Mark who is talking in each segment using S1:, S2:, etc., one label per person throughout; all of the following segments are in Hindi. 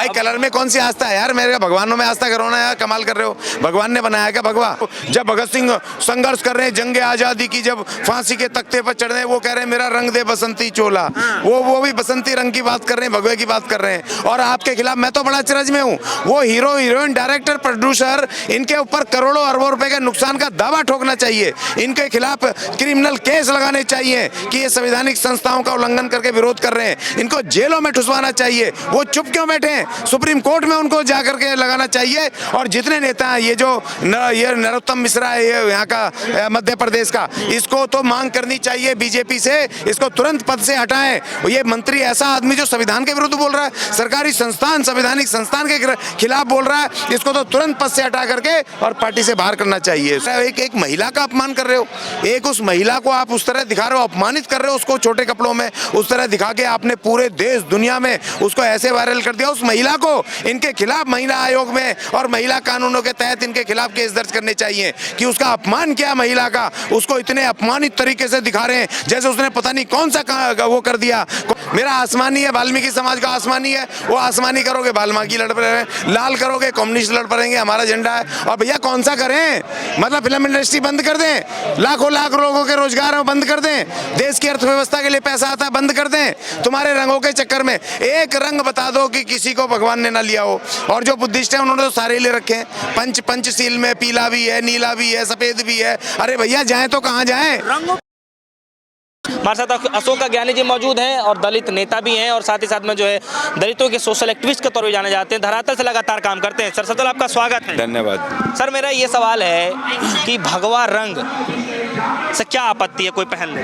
S1: भाई कलर में कौन सी आस्था है यार, मेरे भगवानों में आस्था करो ना यार, कमाल कर रहे हो। भगवान ने बनाया क्या भगवा? जब भगत सिंह संघर्ष कर रहे हैं जंग आजादी की, जब फांसी के तख्ते पर चढ़ रहे हैं, वो कह रहे हैं मेरा रंग दे बसंती चोला, वो भी बसंती रंग की बात कर रहे हैं, भगवे की बात कर रहे हैं। और आपके खिलाफ मैं तो बड़ा अचरज में हूँ, वो हीरो हीरोइन डायरेक्टर प्रोड्यूसर, इनके ऊपर करोड़ों अरबों रुपए के नुकसान का दावा ठोकना चाहिए, इनके खिलाफ क्रिमिनल केस लगाने चाहिए कि ये संवैधानिक संस्थाओं का उल्लंघन करके विरोध कर रहे हैं, इनको जेलों में ठुसवाना चाहिए। वो चुप क्यों बैठे हैं? सुप्रीम कोर्ट में उनको जाकर के लगाना चाहिए। और जितने नेता हैं, ये जो ये नरोत्तम मिश्रा है, ये यहाँ का मध्य प्रदेश का, इसको तो मांग करनी चाहिए बीजेपी से, इसको तुरंत पद से हटाएं। ये मंत्री ऐसा आदमी जो संविधान के विरुद्ध बोल रहा है, सरकारी संस्थान संवैधानिक संस्थान के खिलाफ बोल रहा है, इसको तो तुरंत पद से हटा करके और पार्टी से बाहर करना चाहिए। एक महिला का अपमान कर रहे हो, एक उस महिला को आप उस तरह दिखा रहे हो, अपमानित कर रहे हो उसको, छोटे कपड़ों में उस तरह दिखा के आपने पूरे देश दुनिया में उसको ऐसे वायरल कर दिया। उस महिला को, इनके खिलाफ महिला आयोग में और महिला कानूनों के तहत इनके खिलाफ केस दर्ज करने चाहिए कि उसका अपमान किया महिला का, उसको इतने अपमानित तरीके से दिखा रहे हैं जैसे उसने पता नहीं कौन सा वो कर दिया। मेरा आसमानी है, वाल्मीकि समाज का आसमानी है, वो आसमानी करोगे वाल्मीकि लड़ पड़े, लाल करोगे कम्युनिस्ट लड़ पड़ेंगे, हमारा झंडा है। और भैया कौन सा करें? मतलब फिल्म इंडस्ट्री बंद कर दें, लाखों लाख लोगों के रोजगार बंद कर दें, देश की अर्थव्यवस्था के लिए पैसा आता है बंद कर दें, तुम्हारे रंगों के चक्कर में। एक रंग बता दो कि किसी को भगवान ने ना लिया हो। और जो बुद्धिस्ट है उन्होंने तो सारे ले रखे हैं, पंचशील में पीला भी है, नीला भी है, सफेद भी है। अरे भैया जाएं तो कहाँ जाएं?
S2: हमारे साथ अशोक ज्ञानी जी मौजूद हैं और दलित नेता भी हैं और साथ ही साथ में जो है दलितों के सोशल एक्टिविस्ट के तौर पर जाने जाते हैं, धरातल से लगातार काम करते हैं। सर सबसे पहले आपका स्वागत है।
S1: धन्यवाद।
S2: सर मेरा ये सवाल है कि भगवा रंग से क्या आपत्ति है कोई पहन ले?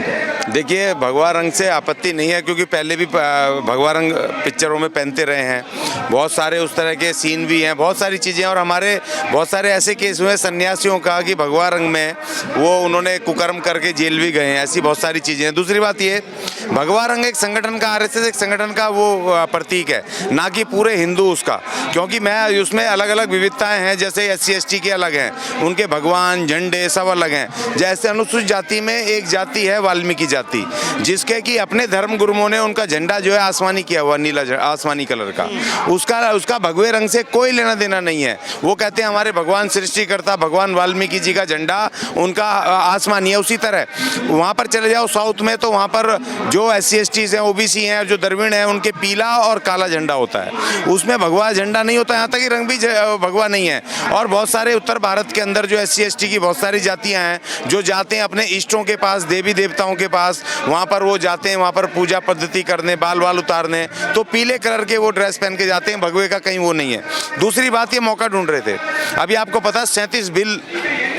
S1: देखिए भगवा रंग से आपत्ति नहीं है, क्योंकि पहले भी भगवा रंग पिक्चरों में पहनते रहे हैं, बहुत सारे उस तरह के सीन भी हैं, बहुत सारी चीज़ें। और हमारे बहुत सारे ऐसे केस हुए सन्यासियों का कि भगवा रंग में वो उन्होंने कुकर्म करके जेल भी गए हैं, ऐसी बहुत सारी चीज़ें हैं। दूसरी बात ये, भगवा रंग एक संगठन का, आरएसएस एक संगठन का वो प्रतीक है, ना कि पूरे हिंदू उसका। क्योंकि मैं उसमें अलग अलग विविधताएँ हैं, जैसे SC ST के अलग हैं, उनके भगवान झंडे सब अलग हैं। जैसे अनुसूचित जाति में एक जाति है वाल्मीकि जाति, जिसके कि अपने धर्म गुरुओं ने उनका झंडा जो है आसमानी किया हुआ, नीला आसमानी कलर का, उसका भगवे रंग से कोई लेना देना नहीं है। वो कहते हैं हमारे भगवान सृष्टिकर्ता भगवान वाल्मीकि जी का झंडा उनका आसमानी है। उसी तरह वहाँ पर चले जाओ साउथ में, तो वहाँ पर जो SC ST हैं, OBC हैं, जो द्रविड़ हैं, उनके पीला और काला झंडा होता है, उसमें भगवा झंडा नहीं होता, यहाँ तक कि रंग भी भगवा नहीं है। और बहुत सारे उत्तर भारत के अंदर जो SC ST की बहुत सारी जातियाँ हैं, जो जाते हैं अपने इष्टों के पास, देवी देवताओं के पास, वहाँ पर वो जाते हैं, वहाँ पर पूजा पद्धति करने, बाल उतारने, तो पीले कलर के वो ड्रेस पहन के जाते हैं, भगवे का कहीं वो नहीं है। दूसरी बात, ये मौका ढूंढ रहे थे। अभी आपको पता 37 बिल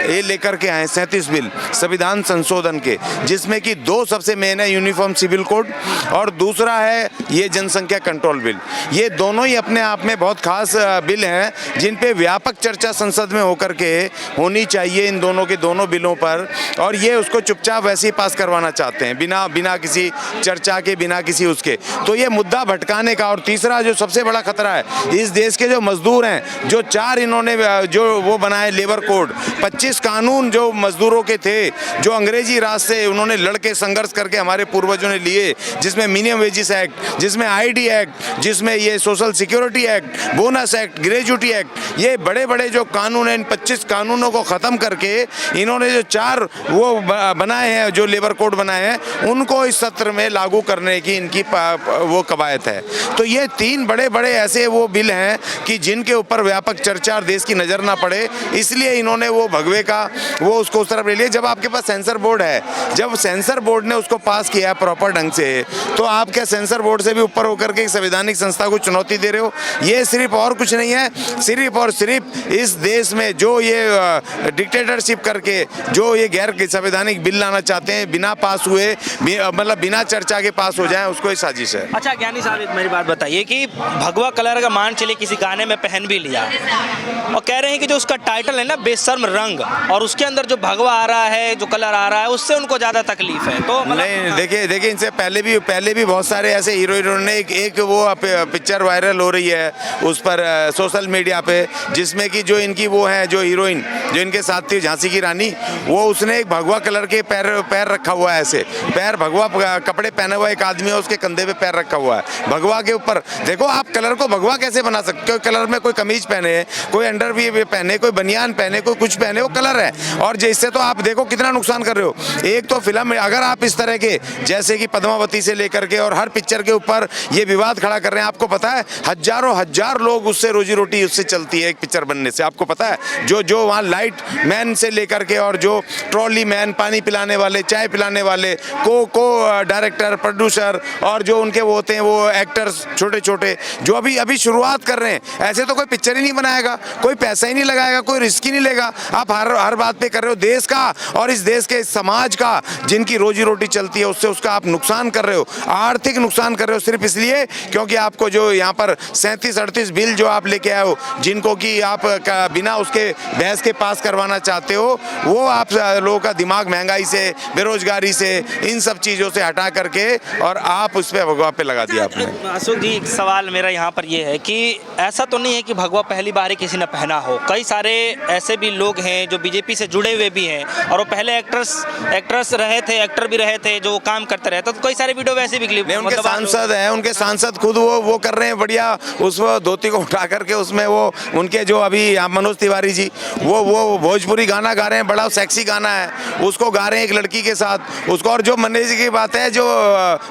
S1: ये लेकर के आए, 37 बिल संविधान संशोधन के, जिसमें कि 2 सबसे मेन है, यूनिफॉर्म सिविल कोड और दूसरा है ये जनसंख्या कंट्रोल बिल। ये दोनों ही अपने आप में बहुत खास बिल हैं, जिन पे व्यापक चर्चा संसद में होकर के होनी चाहिए, इन दोनों के दोनों बिलों पर। और ये उसको चुपचाप वैसे ही पास करवाना चाहते हैं, बिना किसी चर्चा के, बिना किसी उसके। तो ये मुद्दा भटकाने का। और तीसरा जो सबसे बड़ा खतरा है, इस देश के जो मजदूर हैं, जो 4 इन्होंने जो वो बनाए लेबर कोड, 25 कानून जो मजदूरों के थे, जो अंग्रेजी राज से उन्होंने लड़के संघर्ष करके हमारे पूर्वजों ने लिए, जिसमें मिनिमम वेजेस एक्ट, जिसमें ID एक्ट, जिसमें ये social security act, bonus act, gratuity act, ये बड़े बड़े जो कानून हैं, इन 25 कानूनों को ख़त्म करके इन्होंने जो 4 वो बनाए हैं, जो लेबर कोड बनाए हैं, उनको इस सत्र में लागू करने की इनकी वो कवायद है। तो ये 3 बड़े बड़े ऐसे वो बिल हैं कि जिनके ऊपर व्यापक चर्चा और देश की नज़र ना पड़े, इसलिए इन्होंने वो भगवे का वो उसको उस तरफ ले लिया। जब आपके पास सेंसर बोर्ड है, जब सेंसर बोर्ड ने उसको पास किया प्रॉपर ढंग से, तो आप क्या सेंसर बोर्ड से भी ऊपर होकर के एक संवैधानिक संस्था को चुनौती दे रहे हो? ये सिर्फ और कुछ नहीं है, सिर्फ और सिर्फ इस देश में जो ये डिक्टेटरशिप करके जो ये गैर संवैधानिक बिल लाना चाहते हैं, बिना पास हुए, मतलब बिना चर्चा के पास हो जाए, उसको ही साजिश है।
S2: अच्छा ज्ञानी साहब मेरी बात बताइए कि भगवा कलर का मान चलिए किसी गाने में पहन भी लिया और कह रहे हैं कि जो उसका टाइटल है ना बेशर्म रंग, और उसके अंदर जो भगवा आ रहा है, जो कलर आ रहा है, उससे उनको ज़्यादा तकलीफ है। तो
S1: नहीं, देखिए इनसे पहले भी बहुत सारे ऐसे हीरो ने एक वो पिक्चर वायरल हो रही है उस पर सोशल मीडिया पे, जिसमें कि जो इनकी वो है जो हीरोइन जो इनके साथ थी झांसी की रानी, वो उसने एक भगवा कलर के पैर रखा हुआ है, ऐसे पैर भगवा कपड़े पहने हुआ एक आदमी है, उसके कंधे पे पैर रखा हुआ है भगवा के ऊपर। देखो आप कलर को भगवा कैसे बना सकते हो? कलर में कोई कमीज पहने, कोई अंडर भी पहने, कोई बनियान पहने, कोई कुछ पहने, वो कलर है। और जिससे तो आप देखो कितना नुकसान कर रहे हो। एक तो फिल्म अगर आप इस तरह के जैसे कि पद्मावती से लेकर के और हर पिक्चर के ऊपर ये विवाद खड़ा कर रहे हैं, आपको पता है हजार लोग उससे रोजी रोटी उससे चलती है एक पिक्चर बनने से। आपको पता है जो वहाँ लाइट मैन से लेकर के और जो ट्रॉली मैन, पानी पिलाने वाले, चाय पिलाने वाले, को डायरेक्टर, प्रोड्यूसर और जो उनके वो होते हैं वो एक्टर्स छोटे छोटे जो अभी शुरुआत कर रहे हैं, ऐसे तो कोई पिक्चर ही नहीं बनाएगा, कोई पैसा ही नहीं लगाएगा, कोई रिस्क ही नहीं लेगा। आप हर बात पे कर रहे हो देश का और इस देश के समाज का जिनकी रोजी रोटी चलती है उससे उसका आप नुकसान कर रहे हो, आर्थिक नुकसान कर रहे हो, सिर्फ इसलिए क्योंकि आपको जो यहाँ पर 37-38 बिल जो आप लेके आए हो, जिनको कि आप बिना उसके बहस के पास करवाना चाहते हो, वो आप लोगों का दिमाग महंगाई से, बेरोजगारी से, इन सब चीज़ों से हटा करके और आप उस पर भगवा पे लगा दिया आपने।
S2: अशोक जी, एक सवाल मेरा यहाँ पर ये है कि ऐसा तो नहीं है कि भगवा पहली बार ही किसी ने पहना हो। कई सारे ऐसे भी लोग हैं जो बीजेपी से जुड़े हुए भी हैं और वो पहले एक्ट्रेस रहे थे, एक्टर भी रहे थे, जो काम करते रहे, तो कई सारे वीडियो वैसे भी क्लिप
S1: उनके सांसद हैं, उनके सांसद खुद वो कर रहे हैं बढ़िया, उस धोती को उठा करके उसमें वो उनके जो अभी मनोज तिवारी जी वो भोजपुरी गाना गा रहे हैं, बड़ा सेक्सी गाना है, उसको गा रहे हैं एक लड़की के साथ उसको। और जो मनोज जी की बात है, जो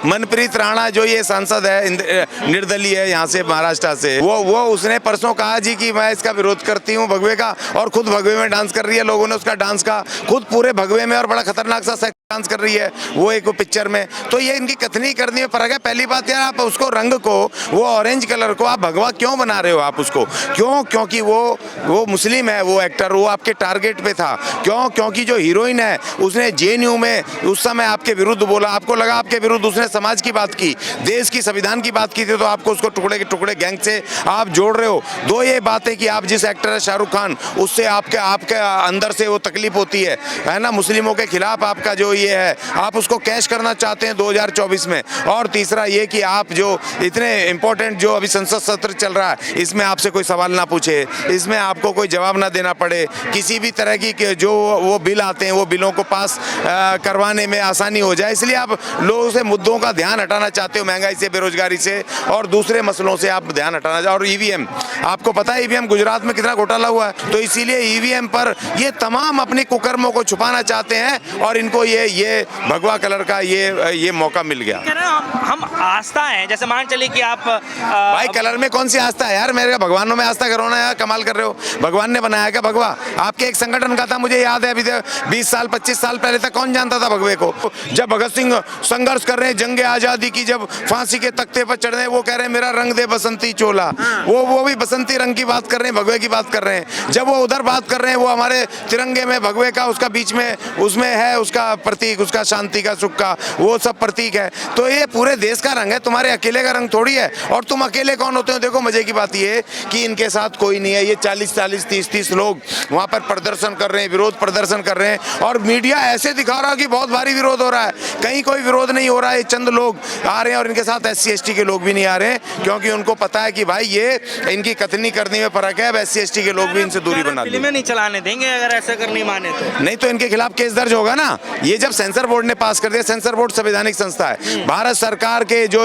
S1: मनप्रीत राणा जो ये सांसद है निर्दलीय है यहाँ से महाराष्ट्र से, वो उसने परसों कहा जी कि मैं इसका विरोध करती हूँ भगवे का, और खुद भगवे में डांस कर रही है। लोगों ने उसका डांस का खुद पूरे भगवे में और बड़ा खतरनाक सा डांस कर रही है वो एक पिक्चर में। तो ये इनकी कथनी करनी में फर्क है। पहली बात यार, आप उसको रंग को, वो ऑरेंज कलर को आप भगवा क्यों बना रहे हो आप उसको? क्योंकि वो मुस्लिम है, वो एक्टर, वो आपके टारगेट पे था। क्योंकि जो हीरोइन है उसने जेएनयू में उस समय आपके विरुद्ध बोला, आपको लगा आपके विरुद्ध उसने समाज की बात की, देश की, संविधान की बात की थी, तो आपको उसको टुकड़े के टुकड़े गैंग से आप जोड़ रहे हो। दो ये बातें कि आप जिस एक्टर है शाहरुख खान, उससे आपके अंदर से वो तकलीफ होती है ना, मुस्लिमों के खिलाफ आपका जो ये है, आप उसको कैश करना चाहते हैं 2024 में। और तीसरा ये कि आप जो इतने इंपॉर्टेंट जो अभी संसद सत्र चल रहा है, इसमें आपसे कोई सवाल ना पूछे, इसमें आपको कोई जवाब ना देना पड़े, किसी भी तरह की जो वो बिल आते हैं वो बिलों को पास करवाने में आसानी हो जाए, इसलिए आप लोगों से मुद्दों का ध्यान हटाना चाहते हो, महंगाई से, बेरोजगारी से और दूसरे मसलों से आप ध्यान हटाना चाहते। और ईवीएम, आपको पता है ईवीएम गुजरात में कितना घोटाला हुआ है, तो इसीलिए ईवीएम पर ये तमाम अपने कुकर्मों को छुपाना चाहते हैं और इनको ये भगवा कलर का ये मौका मिल गया।
S2: हम आस्था है, जैसे मान चलिए कि आप
S1: भाई कलर में कौन सी आस्था है यार? मेरे भगवानों में आस्था करो ना यार, कमाल कर रहे हो। भगवान ने बनाया क्या भगवा? आपके एक संगठन का था, मुझे याद है, अभी 20 साल 25 साल पहले तक कौन जानता था भगवे को? जब भगत सिंह संघर्ष कर रहे हैं जंगे आजादी की, जब फांसी के तख्ते पर चढ़ रहे हैं, वो कह रहे हैं मेरा रंग दे बसंती चोला, वो भी बसंती रंग की बात कर रहे हैं, भगवे की बात कर रहे हैं। जब वो उधर बात कर रहे हैं, वो हमारे तिरंगे में भगवे का उसका बीच में उसमें है उसका प्रतीक, उसका शांति का, सुख का, वो सब प्रतीक है। तो ये पूरे देश का रंग है, तुम्हारे अकेले का रंग थोड़ी है। और तुम अकेले कौन होते हो? देखो मजे की बात ये कि इनके साथ कोई नहीं है, ये 40-40, 30-30 लोग वहां पर प्रदर्शन कर रहे हैं, विरोध प्रदर्शन कर रहे हैं, और मीडिया ऐसे दिखा रहा है कि बहुत भारी विरोध हो रहा है। कहीं कोई विरोध नहीं हो रहा है, चंद लोग आ रहे हैं और इनके साथ SC ST के लोग भी नहीं आ रहे हैं, क्योंकि उनको पता है कि भाई ये इनकी कथनी करने में फर्क है। अब SC ST के लोग भी इनसे दूरी बना लेंगे,
S2: फिल्में नहीं चलाने देंगे अगर ऐसा करनी माने तो।
S1: नहीं तो इनके खिलाफ केस दर्ज होगा ना। ये जब सेंसर बोर्ड ने पास कर दिया, सेंसर बोर्ड संवैधानिक संस्था है, भारत सरकार के जो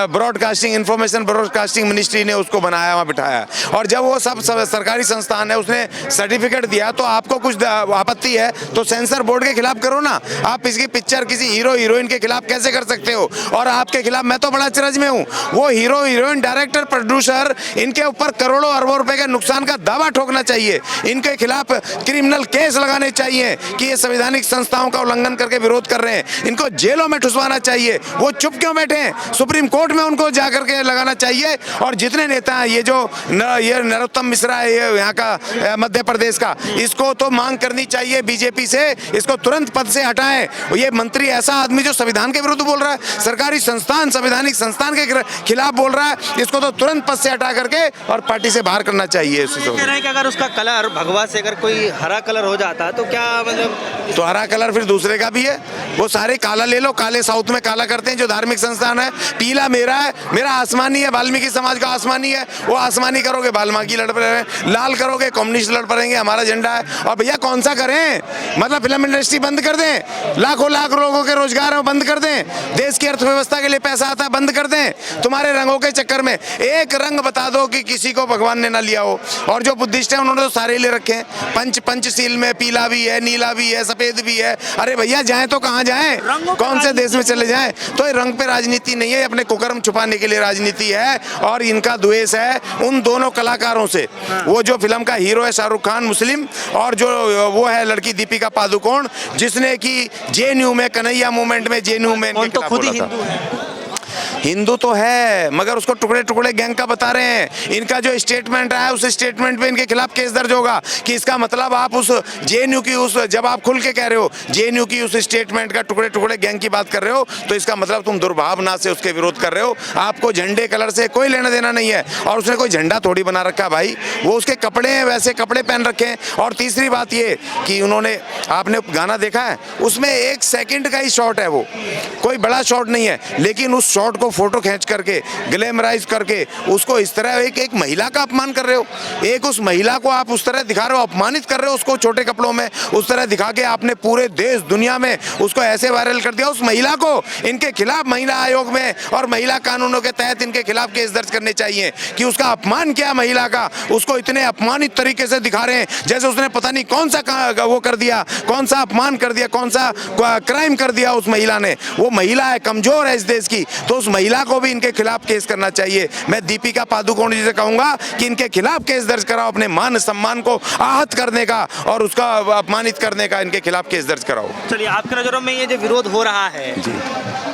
S1: ब्रॉडकास्टिंग, इंफॉर्मेशन ब्रॉडकास्टिंग मिनिस्ट्री ने उसको बनाया, वहाँ बिठाया, और जब वो सब सरकारी संस्थान है उसने सर्टिफिकेट दिया, तो आपको कुछ आपत्ति है तो सेंसर बोर्ड के खिलाफ करो ना। आप इसकी पिक्चर किसी हीरो हीरोइन के खिलाफ कैसे कर सकते हो? और आपके खिलाफ मैं तो बड़ा अचरज में हूँ, वो हीरो हीरोइन, डायरेक्टर, प्रोड्यूसर, इनके ऊपर करोड़ों अरबों रुपए के नुकसान का दावा ठोकना चाहिए, इनके खिलाफ क्रिमिनल केस लगाने चाहिए कि ये संवैधानिक संस्थाओं का उल्लंघन बयान करके विरोध कर रहे हैं, इनको जेलों में ठुसवाना चाहिए। वो चुप क्यों बैठे हैं? सुप्रीम कोर्ट में उनको जाकर के लगाना चाहिए। और जितने नेता हैं, ये नरोत्तम मिश्रा है, ये यहाँ का मध्य प्रदेश का, इसको तो मांग करनी चाहिए बीजेपी से, इसको तुरंत पद से हटाएं। ये मंत्री ऐसा आदमी जो संविधान के विरुद्ध बोल रहा है, सरकारी संस्थान, संवैधानिक संस्थान के खिलाफ बोल रहा है, इसको तो तुरंत पद से हटा करके और पार्टी से बाहर करना चाहिए।
S2: कह रहे हैं कि अगर उसका कलर भगवा से अगर कोई हरा कलर हो जाता तो क्या मतलब?
S1: तो हरा कलर फिर दूसरे का भी है, वो सारे काला ले लो। काले साउथ में काला करते हैं जो धार्मिक संस्थान है। पीला मेरा है, मेरा आसमानी है, वाल्मीकि समाज का आसमानी है, वो आसमानी करोगे वाल्मीकि लड़ पड़ेंगे, लाल करोगे कम्युनिस्ट लड़ पड़ेंगे, हमारा झंडा है। और भैया कौन सा करें? मतलब फिल्म इंडस्ट्री बंद कर दें, लाखों लाख लोगों के रोजगार बंद कर दें, देश की अर्थव्यवस्था के लिए पैसा आता है बंद कर दें। तुम्हारे रंगों के चक्कर में एक रंग बता दो कि किसी को भगवान ने ना लिया हो। और जो बुद्धिस्ट है उन्होंने तो सारे ले रखे हैं, पंचशील में पीला भी है, नीला भी है, सफेद भी है। अरे भैया जाएं तो कहाँ जाएं, कौन से देश में चले जाएं? तो ये रंग पे राजनीति नहीं है, अपने कुकर्म छुपाने के लिए राजनीति है। और इनका द्वेष है उन दोनों कलाकारों से, वो जो फिल्म का हीरो है शाहरुख खान मुस्लिम, और जो वो है लड़की दीपिका पादुकोण, जिसने की जेएनयू में कन्हैया मूवमेंट में जेएनयू में इनके खिलाफ बोला था। हिंदू तो है मगर उसको टुकड़े टुकड़े गैंग का बता रहे हैं। इनका जो स्टेटमेंट आया उस स्टेटमेंट पे इनके खिलाफ केस दर्ज होगा कि इसका मतलब आप उस जेएनयू की उस, जब आप खुल के कह रहे हो जेएनयू की उस स्टेटमेंट का टुकड़े टुकड़े गैंग की बात कर रहे हो, तो इसका मतलब तुम दुर्भावना से उसके विरोध कर रहे हो। आपको झंडे कलर से कोई लेना देना नहीं है। और उसने कोई झंडा थोड़ी बना रखा भाई, वो उसके कपड़े हैं, वैसे कपड़े पहन रखे हैं। और तीसरी बात ये कि उन्होंने, आपने गाना देखा है, उसमें 1 सेकंड का ही शॉट है, वो कोई बड़ा शॉट नहीं है, लेकिन उस शॉट को फोटो खींच करके ग्लैमराइज करके उसको इस तरह एक महिला का अपमान कर रहे हो। एक उस महिला को आप उस तरह दिखा रहे हो, अपमानित कर रहे हो उसको, छोटे कपड़ों में उस तरह दिखा के आपने पूरे देश दुनिया में उसको ऐसे वायरल कर दिया। उस महिला को, इनके खिलाफ महिला आयोग में और महिला कानूनों के तहत इनके खिलाफ केस दर्ज करने चाहिए कि उसका अपमान किया महिला का, उसको इतने अपमानित तरीके से दिखा रहे हैं जैसे उसने पता नहीं कौन सा वो कर दिया, कौन सा अपमान कर दिया, कौन सा क्राइम कर दिया उस महिला ने। वो महिला है, कमजोर है इस देश की, तो उस महिला को भी इनके खिलाफ केस करना चाहिए। मैं दीपिका पादुकोण जी से कहूंगा कि इनके खिलाफ केस दर्ज कराओ, अपने मान सम्मान को आहत करने का और उसका अपमानित करने का इनके खिलाफ केस दर्ज कराओ।
S2: चलिए, आपकी नजरों में ये जो विरोध हो रहा है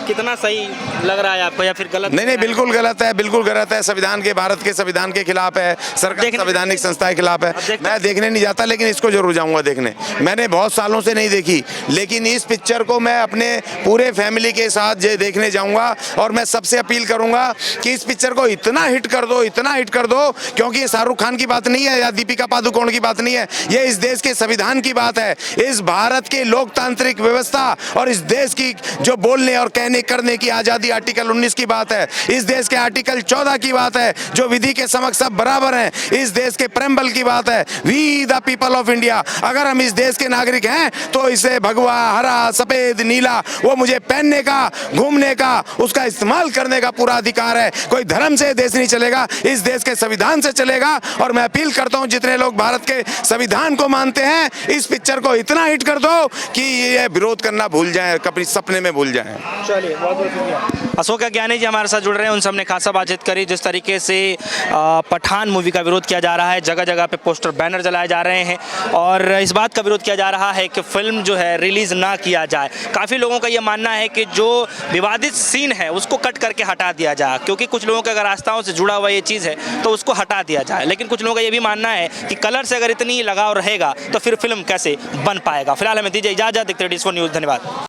S2: कितना सही लग रहा है आपको या फिर गलत?
S1: नहीं, बिल्कुल गलत है, बिल्कुल गलत है। संविधान के, भारत के संविधान के खिलाफ है, सरकार संवैधानिक संस्था के खिलाफ है। मैं देखने नहीं जाता, लेकिन इसको जरूर जाऊंगा देखने। मैंने बहुत सालों से नहीं देखी, लेकिन इस पिक्चर को मैं अपने पूरे फैमिली के साथ देखने जाऊंगा। और मैं सबसे अपील करूंगा कि इस पिक्चर को इतना हिट कर दो, इतना हिट कर दो, क्योंकि ये शाहरुख खान की बात नहीं है या दीपिका पादुकोण की बात नहीं है, ये इस देश के संविधान की बात है, इस भारत के लोकतांत्रिक व्यवस्था और इस देश की जो बोलने और कहने करने की आजादी, आर्टिकल 19 की बात है, इस देश के आर्टिकल 14 की बात है, जो विधि के समक्ष सब बराबर हैं, इस देश के प्रेम्बल की बात है, we the people of India. अगर हम इस देश के नागरिक हैं तो इसे भगवा, हरा, सफेद, नीला वो मुझे पहनने का, घूमने का, उसका इस्तेमाल करने का पूरा अधिकार है। कोई धर्म से देश नहीं चलेगा, इस देश के संविधान से चलेगा। और मैं अपील करता हूं जितने लोग भारत के संविधान को मानते हैं, इस पिक्चर को इतना हिट कर दो कि ये विरोध करना भूल जाए, कभी सपने में भूल जाए।
S2: चलिए, बहुत बहुत शुक्रिया। अशोक ज्ञानी जी हमारे साथ जुड़ रहे हैं, उन सबने खासा बातचीत करी। जिस तरीके से पठान मूवी का विरोध किया जा रहा है, जगह जगह पे पोस्टर बैनर जलाए जा रहे हैं और इस बात का विरोध किया जा रहा है कि फिल्म जो है रिलीज ना किया जाए। काफ़ी लोगों का ये मानना है कि जो विवादित सीन है उसको कट करके हटा दिया जाए, क्योंकि कुछ लोगों के अगर आस्थाओं से जुड़ा हुआ ये चीज़ है तो उसको हटा दिया जाए। लेकिन कुछ लोगों का ये भी मानना है कि कलर से अगर इतनी लगाव रहेगा तो फिर फिल्म कैसे बन पाएगा। फिलहाल हमें दीजिए इजाज़त, देखते रहिए डिस्को न्यूज़। धन्यवाद।